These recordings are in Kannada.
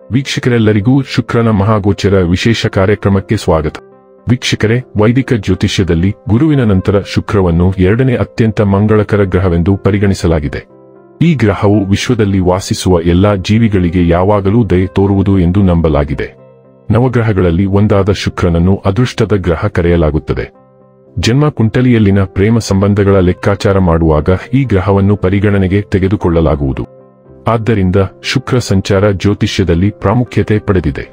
ವೀಕ್ಷಕರೆಲ್ಲರಿಗೂ ಶುಕ್ರನ ಮಹಾಗೋಚರ ವಿಶೇಷ ಕಾರ್ಯಕ್ರಮಕ್ಕೆ ಸ್ವಾಗತ. ವೀಕ್ಷಕರೇ, ವೈದಿಕ ಜ್ಯೋತಿಷ್ಯದಲ್ಲಿ ಗುರುವಿನ ನಂತರ ಶುಕ್ರವನ್ನು ಎರಡನೇ ಅತ್ಯಂತ ಮಂಗಳಕರ ಗ್ರಹವೆಂದು ಪರಿಗಣಿಸಲಾಗಿದೆ. ಈ ಗ್ರಹವು ವಿಶ್ವದಲ್ಲಿ ವಾಸಿಸುವ ಎಲ್ಲಾ ಜೀವಿಗಳಿಗೆ ಯಾವಾಗಲೂ ದಯೆ ತೋರುವುದು ಎಂದು ನಂಬಲಾಗಿದೆ. ನವಗ್ರಹಗಳಲ್ಲಿ ಒಂದಾದ ಶುಕ್ರನನ್ನು ಅದೃಷ್ಟದ ಗ್ರಹ ಕರೆಯಲಾಗುತ್ತದೆ. ಜನ್ಮ ಕುಂಡಲಿಯಲ್ಲಿನ ಪ್ರೇಮ ಸಂಬಂಧಗಳ ಲೆಕ್ಕಾಚಾರ ಮಾಡುವಾಗ ಈ ಗ್ರಹವನ್ನು ಪರಿಗಣನೆಗೆ ತೆಗೆದುಕೊಳ್ಳಲಾಗುವುದು. ಆದ್ದರಿಂದ ಶುಕ್ರ ಸಂಚಾರ ಜ್ಯೋತಿಷ್ಯದಲ್ಲಿ ಪ್ರಾಮುಖ್ಯತೆ ಪಡೆದಿದೆ.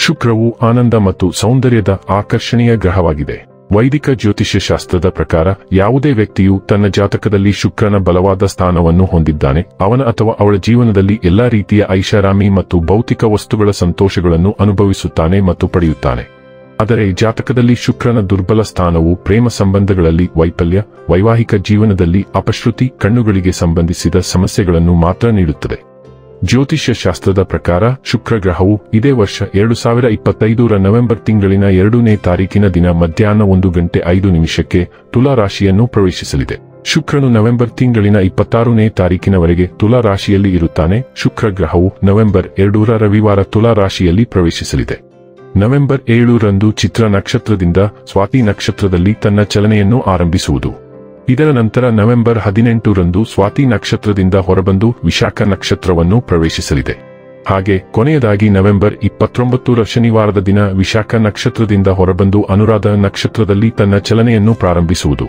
ಶುಕ್ರವು ಆನಂದ ಮತ್ತು ಸೌಂದರ್ಯದ ಆಕರ್ಷಣೀಯ ಗ್ರಹವಾಗಿದೆ. ವೈದಿಕ ಜ್ಯೋತಿಷ್ಯ ಶಾಸ್ತ್ರದ ಪ್ರಕಾರ ಯಾವುದೇ ವ್ಯಕ್ತಿಯು ತನ್ನ ಜಾತಕದಲ್ಲಿ ಶುಕ್ರನ ಬಲವಾದ ಸ್ಥಾನವನ್ನು ಹೊಂದಿದ್ದಾನೆ, ಅವನ ಅಥವಾ ಅವಳ ಜೀವನದಲ್ಲಿ ಎಲ್ಲಾ ರೀತಿಯ ಐಷಾರಾಮಿ ಮತ್ತು ಭೌತಿಕ ವಸ್ತುಗಳ ಸಂತೋಷಗಳನ್ನು ಅನುಭವಿಸುತ್ತಾನೆ ಮತ್ತು ಪಡೆಯುತ್ತಾನೆ. ಆದರೆ ಜಾತಕದಲ್ಲಿ ಶುಕ್ರನ ದುರ್ಬಲ ಸ್ಥಾನವು ಪ್ರೇಮ ಸಂಬಂಧಗಳಲ್ಲಿ ವೈಫಲ್ಯ, ವೈವಾಹಿಕ ಜೀವನದಲ್ಲಿ ಅಪಶ್ರುತಿ, ಕಣ್ಣುಗಳಿಗೆ ಸಂಬಂಧಿಸಿದ ಸಮಸ್ಯೆಗಳನ್ನು ಮಾತ್ರ ನೀಡುತ್ತದೆ. ಜ್ಯೋತಿಷ್ಯ ಶಾಸ್ತ್ರದ ಪ್ರಕಾರ ಶುಕ್ರ ಗ್ರಹವು ಇದೇ ವರ್ಷ 2025ರ ನವೆಂಬರ್ ತಿಂಗಳಿನ 2ನೇ ತಾರೀಕಿನ ದಿನ ಮಧ್ಯಾಹ್ನ 1:05 ತುಲಾ ರಾಶಿಯನ್ನು ಪ್ರವೇಶಿಸಲಿದೆ. ಶುಕ್ರನು ನವೆಂಬರ್ ತಿಂಗಳಿನ 26ನೇ ತಾರೀಕಿನವರೆಗೆ ತುಲಾ ರಾಶಿಯಲ್ಲಿ ಇರುತ್ತಾನೆ. ಶುಕ್ರ ಗ್ರಹವು ನವೆಂಬರ್ 2ರ ರವಿವಾರ ತುಲಾ ರಾಶಿಯಲ್ಲಿ ಪ್ರವೇಶಿಸಲಿದೆ. ನವೆಂಬರ್ 7ರಂದು ಚಿತ್ರ ನಕ್ಷತ್ರದಿಂದ ಸ್ವಾತಿ ನಕ್ಷತ್ರದಲ್ಲಿ ತನ್ನ ಚಲನೆಯನ್ನು ಆರಂಭಿಸುವುದು. ಇದರ ನಂತರ ನವೆಂಬರ್ 18ರಂದು ಸ್ವಾತಿ ನಕ್ಷತ್ರದಿಂದ ಹೊರಬಂದು ವಿಶಾಖ ನಕ್ಷತ್ರವನ್ನು ಪ್ರವೇಶಿಸಲಿದೆ. ಹಾಗೆ ಕೊನೆಯದಾಗಿ ನವೆಂಬರ್ 29ರ ಶನಿವಾರದ ದಿನ ವಿಶಾಖ ನಕ್ಷತ್ರದಿಂದ ಹೊರಬಂದು ಅನುರಾಧ ನಕ್ಷತ್ರದಲ್ಲಿ ತನ್ನ ಚಲನೆಯನ್ನು ಪ್ರಾರಂಭಿಸುವುದು.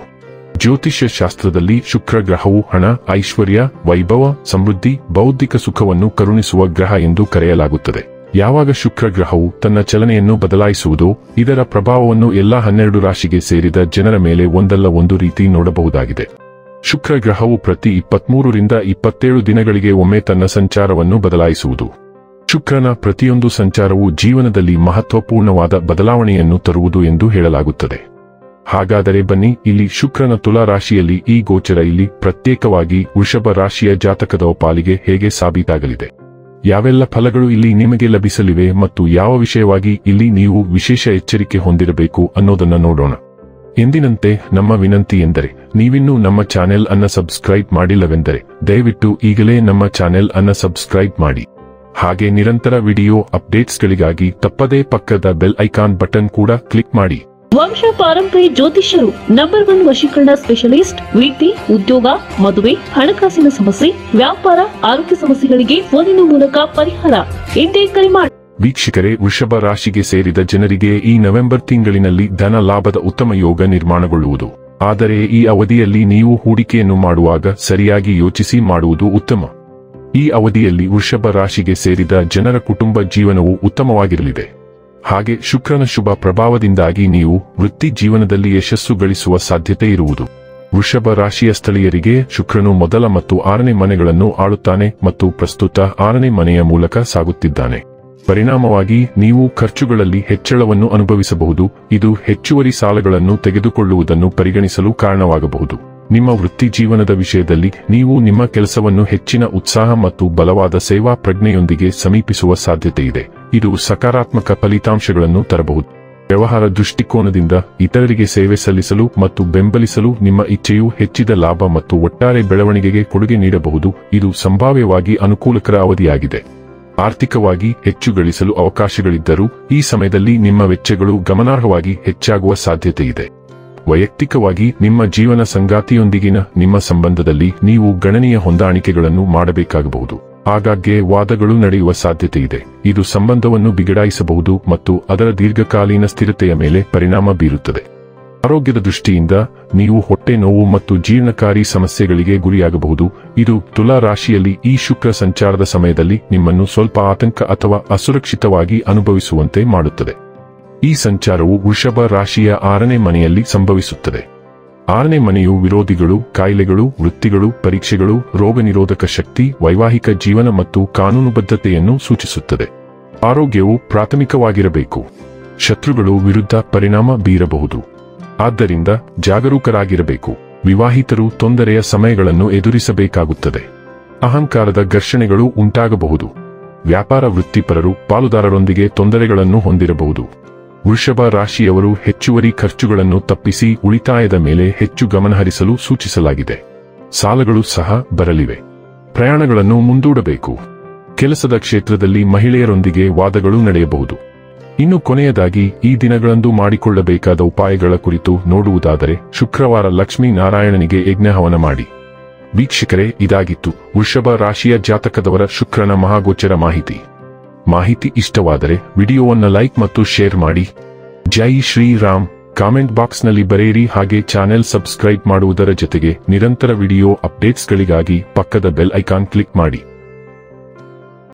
ಜ್ಯೋತಿಷ್ಯ ಶಾಸ್ತ್ರದಲ್ಲಿ ಶುಕ್ರ ಗ್ರಹವು ಹಣ, ಐಶ್ವರ್ಯ, ವೈಭವ, ಸಮೃದ್ಧಿ, ಬೌದ್ಧಿಕ ಸುಖವನ್ನು ಕರುಣಿಸುವ ಗ್ರಹ ಎಂದು ಕರೆಯಲಾಗುತ್ತದೆ. ಯಾವಾಗ ಶುಕ್ರ ಗ್ರಹವು ತನ್ನ ಚಲನೆಯನ್ನು ಬದಲಾಯಿಸುವುದೋ ಇದರ ಪ್ರಭಾವವನ್ನು ಎಲ್ಲಾ 12 ರಾಶಿಗೆ ಸೇರಿದ ಜನರ ಮೇಲೆ ಒಂದಲ್ಲ ಒಂದು ರೀತಿ ನೋಡಬಹುದಾಗಿದೆ. ಶುಕ್ರ ಗ್ರಹವು ಪ್ರತಿ 23ರಿಂದ 27 ದಿನಗಳಿಗೆ ಒಮ್ಮೆ ತನ್ನ ಸಂಚಾರವನ್ನು ಬದಲಾಯಿಸುವುದು. ಶುಕ್ರನ ಪ್ರತಿಯೊಂದು ಸಂಚಾರವು ಜೀವನದಲ್ಲಿ ಮಹತ್ವಪೂರ್ಣವಾದ ಬದಲಾವಣೆಯನ್ನು ತರುವುದು ಎಂದು ಹೇಳಲಾಗುತ್ತದೆ. ಹಾಗಾದರೆ ಬನ್ನಿ, ಇಲ್ಲಿ ಶುಕ್ರನ ತುಲಾ ರಾಶಿಯಲ್ಲಿ ಈ ಗೋಚರ ಇಲ್ಲಿ ಪ್ರತ್ಯೇಕವಾಗಿ ವೃಷಭ ರಾಶಿಯ ಜಾತಕದ ಪಾಲಿಗೆ ಹೇಗೆ ಸಾಬೀತಾಗಲಿದೆ, ಯಾವೆಲ್ಲ ಫಲಗಳು ಇಲ್ಲಿ ನಿಮಗೆ ಲಭಿಸಲಿವೆ ಮತ್ತು ಯಾವ ವಿಷಯವಾಗಿ ಇಲ್ಲಿ ನೀವು ವಿಶೇಷ ಎಚ್ಚರಿಕೆ ಹೊಂದಿರಬೇಕು ಅನ್ನೋದನ್ನ ನೋಡೋಣ. ಎಂದಿನಂತೆ ನಮ್ಮ ವಿನಂತಿ ಎಂದರೆ, ನೀವಿನ್ನೂ ನಮ್ಮ ಚಾನೆಲ್ ಅನ್ನ ಸಬ್ಸ್ಕ್ರೈಬ್ ಮಾಡಿಲ್ಲವೆಂದರೆ ದಯವಿಟ್ಟು ಈಗಲೇ ನಮ್ಮ ಚಾನೆಲ್ ಅನ್ನ ಸಬ್ಸ್ಕ್ರೈಬ್ ಮಾಡಿ. ಹಾಗೆ ನಿರಂತರ ವಿಡಿಯೋ ಅಪ್ಡೇಟ್ಸ್ಗಳಿಗಾಗಿ ತಪ್ಪದೇ ಪಕ್ಕದ ಬೆಲ್ ಐಕಾನ್ ಬಟನ್ ಕೂಡ ಕ್ಲಿಕ್ ಮಾಡಿ. ವಂಶ ಪಾರಂಪರ್ಯ ಜ್ಯೋತಿಷ್ಯರು ನಂಬರ್ 1 ವಶೀಕರಣ ಸ್ಪೆಷಲಿಸ್ಟ್. ವಿದ್ಯೆ, ಉದ್ಯೋಗ, ಮದುವೆ, ಹಣಕಾಸಿನ ಸಮಸ್ಯೆ, ವ್ಯಾಪಾರ, ಆರೋಗ್ಯ ಸಮಸ್ಯೆಗಳಿಗೆ ಫೋನಿನ ಮೂಲಕ ಪರಿಹಾರ. ಇಂದೇ ಕರೆ ಮಾಡಿ. ವೀಕ್ಷಕರೇ, ವೃಷಭ ರಾಶಿಗೆ ಸೇರಿದ ಜನರಿಗೆ ಈ ನವೆಂಬರ್ ತಿಂಗಳಿನಲ್ಲಿ ಧನ ಲಾಭದ ಉತ್ತಮ ಯೋಗ ನಿರ್ಮಾಣಗೊಳ್ಳುವುದು. ಆದರೆ ಈ ಅವಧಿಯಲ್ಲಿ ನೀವು ಹೂಡಿಕೆಯನ್ನು ಮಾಡುವಾಗ ಸರಿಯಾಗಿ ಯೋಚಿಸಿ ಮಾಡುವುದು ಉತ್ತಮ. ಈ ಅವಧಿಯಲ್ಲಿ ವೃಷಭ ರಾಶಿಗೆ ಸೇರಿದ ಜನರ ಕುಟುಂಬ ಜೀವನವು ಉತ್ತಮವಾಗಿರಲಿದೆ. ಹಾಗೆ ಶುಕ್ರನ ಶುಭ ಪ್ರಭಾವದಿಂದಾಗಿ ನೀವು ವೃತ್ತಿ ಜೀವನದಲ್ಲಿ ಯಶಸ್ಸು ಗಳಿಸುವ ಸಾಧ್ಯತೆ ಇರುವುದು. ವೃಷಭ ರಾಶಿಯ ಸ್ಥಳೀಯರಿಗೆ ಶುಕ್ರನು ಮೊದಲ ಮತ್ತು 6ನೇ ಮನೆಗಳನ್ನು ಆಳುತ್ತಾನೆ ಮತ್ತು ಪ್ರಸ್ತುತ 6ನೇ ಮನೆಯ ಮೂಲಕ ಸಾಗುತ್ತಿದ್ದಾನೆ. ಪರಿಣಾಮವಾಗಿ ನೀವು ಖರ್ಚುಗಳಲ್ಲಿ ಹೆಚ್ಚಳವನ್ನು ಅನುಭವಿಸಬಹುದು. ಇದು ಹೆಚ್ಚುವರಿ ಸಾಲಗಳನ್ನು ತೆಗೆದುಕೊಳ್ಳುವುದನ್ನು ಪರಿಗಣಿಸಲು ಕಾರಣವಾಗಬಹುದು. ನಿಮ್ಮ ವೃತ್ತಿ ಜೀವನದ ವಿಷಯದಲ್ಲಿ ನೀವು ನಿಮ್ಮ ಕೆಲಸವನ್ನು ಹೆಚ್ಚಿನ ಉತ್ಸಾಹ ಮತ್ತು ಬಲವಾದ ಸೇವಾ ಪ್ರಜ್ಞೆಯೊಂದಿಗೆ ಸಮೀಪಿಸುವ ಸಾಧ್ಯತೆ ಇದೆ. ಇದು ಸಕಾರಾತ್ಮಕ ಫಲಿತಾಂಶಗಳನ್ನು ತರಬಹುದು. ವ್ಯವಹಾರ ದೃಷ್ಟಿಕೋನದಿಂದ ಇತರರಿಗೆ ಸೇವೆ ಸಲ್ಲಿಸಲು ಮತ್ತು ಬೆಂಬಲಿಸಲು ನಿಮ್ಮ ಇಚ್ಛೆಯು ಹೆಚ್ಚಿದ ಲಾಭ ಮತ್ತು ಒಟ್ಟಾರೆ ಬೆಳವಣಿಗೆಗೆ ಕೊಡುಗೆ ನೀಡಬಹುದು. ಇದು ಸಂಭಾವ್ಯವಾಗಿ ಅನುಕೂಲಕರ ಅವಧಿಯಾಗಿದೆ. ಆರ್ಥಿಕವಾಗಿ ಹೆಚ್ಚು ಗಳಿಸಲು ಅವಕಾಶಗಳಿದ್ದರೂ ಈ ಸಮಯದಲ್ಲಿ ನಿಮ್ಮ ವೆಚ್ಚಗಳು ಗಮನಾರ್ಹವಾಗಿ ಹೆಚ್ಚಾಗುವ ಸಾಧ್ಯತೆ ಇದೆ. ವೈಯಕ್ತಿಕವಾಗಿ ನಿಮ್ಮ ಜೀವನ ಸಂಗಾತಿಯೊಂದಿಗಿನ ನಿಮ್ಮ ಸಂಬಂಧದಲ್ಲಿ ನೀವು ಗಣನೀಯ ಹೊಂದಾಣಿಕೆಗಳನ್ನು ಮಾಡಬೇಕಾಗಬಹುದು. ಆಗಾಗ್ಗೆ ವಾದಗಳು ನಡೆಯುವ ಸಾಧ್ಯತೆ ಇದೆ. ಇದು ಸಂಬಂಧವನ್ನು ಬಿಗಡಾಯಿಸಬಹುದು ಮತ್ತು ಅದರ ದೀರ್ಘಕಾಲೀನ ಸ್ಥಿರತೆಯ ಮೇಲೆ ಪರಿಣಾಮ ಬೀರುತ್ತದೆ. ಆರೋಗ್ಯದ ದೃಷ್ಟಿಯಿಂದ ನೀವು ಹೊಟ್ಟೆ ನೋವು ಮತ್ತು ಜೀರ್ಣಕಾರಿ ಸಮಸ್ಯೆಗಳಿಗೆ ಗುರಿಯಾಗಬಹುದು. ಇದು ತುಲಾ ರಾಶಿಯಲ್ಲಿ ಈ ಶುಕ್ರ ಸಂಚಾರದ ಸಮಯದಲ್ಲಿ ನಿಮ್ಮನ್ನು ಸ್ವಲ್ಪ ಆತಂಕ ಅಥವಾ ಅಸುರಕ್ಷಿತವಾಗಿ ಅನುಭವಿಸುವಂತೆ ಮಾಡುತ್ತದೆ. ಈ ಸಂಚಾರವು ವೃಷಭ ರಾಶಿಯ 6ನೇ ಮನೆಯಲ್ಲಿ ಸಂಭವಿಸುತ್ತದೆ. 6ನೇ ಮನೆಯು ವಿರೋಧಿಗಳು, ಕಾಯಿಲೆಗಳು, ವೃತ್ತಿಗಳು, ಪರೀಕ್ಷೆಗಳು, ರೋಗ ನಿರೋಧಕ ಶಕ್ತಿ, ವೈವಾಹಿಕ ಜೀವನ ಮತ್ತು ಕಾನೂನುಬದ್ಧತೆಯನ್ನು ಸೂಚಿಸುತ್ತದೆ. ಆರೋಗ್ಯವು ಪ್ರಾಥಮಿಕವಾಗಿರಬೇಕು. ಶತ್ರುಗಳು ವಿರುದ್ಧ ಪರಿಣಾಮ ಬೀರಬಹುದು. ಆದ್ದರಿಂದ ಜಾಗರೂಕರಾಗಿರಬೇಕು. ವಿವಾಹಿತರು ತೊಂದರೆಯ ಸಮಯಗಳನ್ನು ಎದುರಿಸಬೇಕಾಗುತ್ತದೆ. ಅಹಂಕಾರದ ಘರ್ಷಣೆಗಳು ಉಂಟಾಗಬಹುದು. ವ್ಯಾಪಾರ ವೃತ್ತಿಪರರು ಪಾಲುದಾರರೊಂದಿಗೆ ತೊಂದರೆಗಳನ್ನು ಹೊಂದಿರಬಹುದು. ವೃಷಭ ರಾಶಿಯವರು ಹೆಚ್ಚುವರಿ ಖರ್ಚುಗಳನ್ನು ತಪ್ಪಿಸಿ ಉಳಿತಾಯದ ಮೇಲೆ ಹೆಚ್ಚು ಗಮನಹರಿಸಲು ಸೂಚಿಸಲಾಗಿದೆ. ಸಾಲಗಳು ಸಹ ಬರಲಿವೆ. ಪ್ರಯಾಣಗಳನ್ನು ಮುಂದೂಡಬೇಕು. ಕೆಲಸದ ಕ್ಷೇತ್ರದಲ್ಲಿ ಮಹಿಳೆಯರೊಂದಿಗೆ ವಾದಗಳು ನಡೆಯಬಹುದು. ಇನ್ನು ಕೊನೆಯದಾಗಿ ಈ ದಿನಗಳಂದು ಮಾಡಿಕೊಳ್ಳಬೇಕಾದ ಉಪಾಯಗಳ ಕುರಿತು ನೋಡುವುದಾದರೆ ಶುಕ್ರವಾರ ಲಕ್ಷ್ಮೀ ನಾರಾಯಣನಿಗೆ ಯಜ್ಞಹವನ ಮಾಡಿ. ವೀಕ್ಷಕರೇ, ಇದಾಗಿತ್ತು ವೃಷಭ ರಾಶಿಯ ಜಾತಕದವರ ಶುಕ್ರನ ಮಹಾಗೋಚರ ಮಾಹಿತಿ ಇಷ್ಟವಾದರೆ ವಿಡಿಯೋವನ್ನು ಲೈಕ್ ಮತ್ತು ಶೇರ್ ಮಾಡಿ. ಜೈ ಶ್ರೀರಾಮ್. ಕಾಮೆಂಟ್ ಬಾಕ್ಸ್ನಲ್ಲಿ ಬರೆಯಿರಿ. ಹಾಗೆ ಚಾನೆಲ್ ಸಬ್ಸ್ಕ್ರೈಬ್ ಮಾಡುವುದರ ಜೊತೆಗೆ ನಿರಂತರ ವಿಡಿಯೋ ಅಪ್ಡೇಟ್ಸ್ಗಳಿಗಾಗಿ ಪಕ್ಕದ ಬೆಲ್ ಐಕಾನ್ ಕ್ಲಿಕ್ ಮಾಡಿ.